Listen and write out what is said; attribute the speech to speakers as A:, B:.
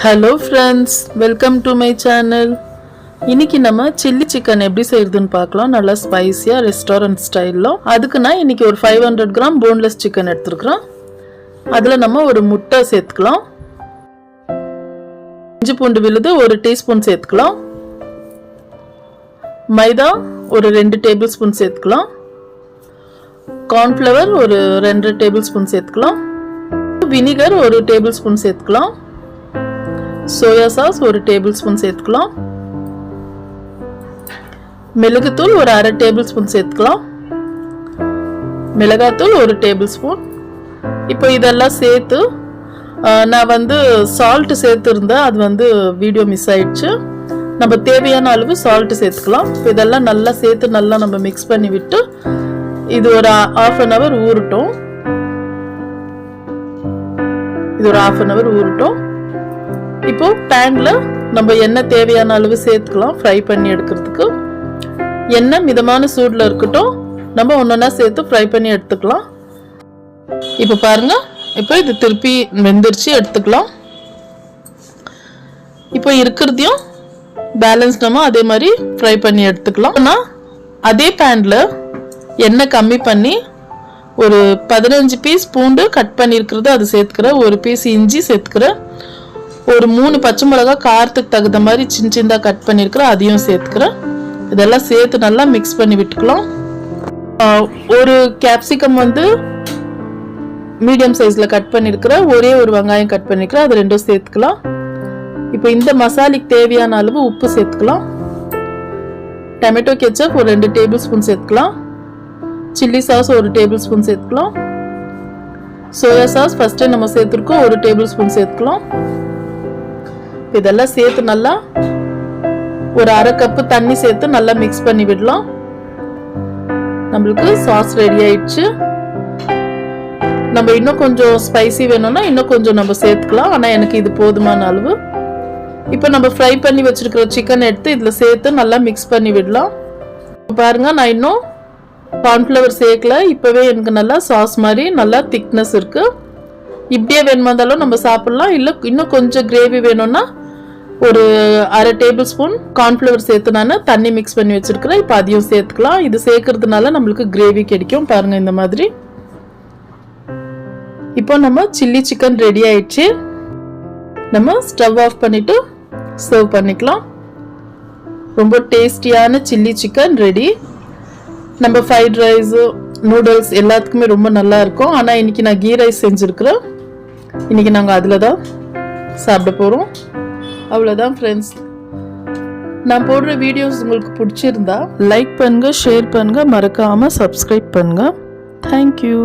A: Hello friends, welcome to my channel. இன்னைக்கு நம்ம chilli chicken எப்படி செய்யறதுன்னு பார்க்கலாம். நல்லா ஸ்பைசியா ரெஸ்டாரன்ட் ஸ்டைல்ல. அதுக்கு நான் இன்னைக்கு ஒரு 500 கிராம் போன்லெஸ் சிக்கன் எடுத்துக்கிறேன். அதுல நம்ம ஒரு முட்டை சேர்த்துக்கலாம். இஞ்சி பூண்டு விழுது ஒரு டீஸ்பூன் சேர்த்துக்கலாம். மைதா ஒரு 2 டேபிள் ஸ்பூன் சேர்த்துக்கலாம். கார்ன்ஃப்ளவர் ஒரு 2 டேபிள் ஸ்பூன் சேர்த்துக்கலாம். வினிகர் ஒரு டேபிள் ஸ்பூன் சேர்த்துக்கலாம். சோயா சாஸ் ஒரு டேபிள் ஸ்பூன் சேர்த்துக்கலாம். மிளகுத்தூள் ஒரு அரை டேபிள் ஸ்பூன் சேர்த்துக்கலாம். மிளகாத்தூள் ஒரு டேபிள் ஸ்பூன். இப்போ இதெல்லாம் சேர்த்து நான் சால்ட் சேர்த்துருந்தேன், அது வீடியோ மிஸ் ஆயிடுச்சு. நம்ம தேவையான அளவு சால்ட் சேர்த்துக்கலாம். இதெல்லாம் நல்லா சேர்த்து நல்லா நம்ம மிக்ஸ் பண்ணி விட்டு இது ஒரு ½ an hour ஊறட்டும். இது ஒரு ½ an hour ஊறட்டும். இப்போ பேன்ல நம்ம எண்ணெய் தேவையான அளவு சேர்த்துக்கலாம். ஃப்ரை பண்ணி எடுக்கிறதுக்கு எண்ணெய் மிதமான சூடுல இருக்கட்டும். நம்ம ஒன்னொன்னா சேர்த்து ஃப்ரை பண்ணி எடுத்துக்கலாம். இப்போ பாருங்க, இப்போ இது திருப்பி வெந்துருச்சு, எடுத்துக்கலாம். இப்போ இருக்கிறதையும் பேலன்ஸ் நம்ம அதே மாதிரி ஃப்ரை பண்ணி எடுத்துக்கலாம். ஆனால் அதே பேன்ல எண்ணெய் கம்மி பண்ணி ஒரு 15 பீஸ் பூண்டு கட் பண்ணியிருக்கிறது அது சேர்த்துக்கிறேன். ஒரு பீஸ் இஞ்சி சேர்த்துக்கிறேன். ஒரு 3 பச்சை மிளகாய் காரத்துக்கு தகுந்த மாதிரி சின்ன சின்னதாக கட் பண்ணியிருக்கிறேன், அதையும் சேர்த்துக்கிறேன். இதெல்லாம் சேர்த்து நல்லா மிக்ஸ் பண்ணி விட்டுக்கலாம். ஒரு கேப்சிகம் மீடியம் சைஸில் கட் பண்ணியிருக்கிறேன். ஒரே ஒரு வெங்காயம் கட் பண்ணியிருக்கிறேன், அது ரெண்டும் சேர்த்துக்கலாம். இப்போ இந்த மசாலைக்கு தேவையான அளவு உப்பு சேர்த்துக்கலாம். டொமேட்டோ கெச்சப் ஒரு 2 டேபிள் ஸ்பூன் சேர்த்துக்கலாம். சில்லி சாஸ் ஒரு டேபிள் ஸ்பூன் சேர்த்துக்கலாம். சோயா சாஸ் ஃபர்ஸ்டே நம்ம சேர்த்துருக்கோம், ஒரு டேபிள் ஸ்பூன் சேர்த்துக்கலாம். இதெல்லாம் சேர்த்து நல்லா ஒரு அரை கப்பு தண்ணி சேர்த்து நல்லா மிக்ஸ் பண்ணி விடலாம். நம்மளுக்கு சாஸ் ரெடி ஆயிடுச்சு. நம்ம இன்னும் கொஞ்சம் ஸ்பைசி வேணும்னா இன்னும் கொஞ்சம் நம்ம சேர்த்துக்கலாம். ஆனா எனக்கு இது போதுமான அளவு. இப்போ நம்ம ஃப்ரை பண்ணி வச்சிருக்கிற சிக்கன் எடுத்து இதுல சேர்த்து நல்லா மிக்ஸ் பண்ணி விடலாம். பாருங்க, நான் இன்னும் கார்ன்ஃப்ளவர் சேர்க்கல. இப்பவே எனக்கு நல்லா சாஸ் மாதிரி நல்லா திக்னஸ் இருக்கு. இப்படியே வேணுமா இருந்தாலும் நம்ம சாப்பிடலாம். இல்லை இன்னும் கொஞ்சம் கிரேவி வேணும்னா ஒரு அரை டேபிள் ஸ்பூன் கார்ன்ஃப்ளவர் சேர்த்து நான் தண்ணி மிக்ஸ் பண்ணி வச்சிருக்கிறேன். இப்போ அதையும் சேர்த்துக்கலாம். இது சேர்க்கறதுனால நம்மளுக்கு கிரேவி கிடைக்கும். பாருங்க இந்த மாதிரி. இப்போ நம்ம சில்லி சிக்கன் ரெடி ஆயிடுச்சு. நம்ம ஸ்டவ் ஆஃப் பண்ணிட்டு சர்வ் பண்ணிக்கலாம். ரொம்ப டேஸ்டியான சில்லி சிக்கன் ரெடி. நம்ம ஃப்ரைட் ரைஸ், நூடுல்ஸ் எல்லாத்துக்குமே ரொம்ப நல்லா இருக்கும். ஆனால் இன்னைக்கு நான் கீ ரைஸ் செஞ்சுருக்கிறேன். இன்னைக்கு நாங்கள் அதில் தான் சாப்பிட போகிறோம். அவ்வளோதான் ஃப்ரெண்ட்ஸ். நான் போடுற வீடியோஸ் உங்களுக்கு பிடிச்சிருந்தா லைக் பண்ணுங்க, ஷேர் பண்ணுங்க, மறக்காமல் சப்ஸ்கிரைப் பண்ணுங்க. தேங்க்யூ.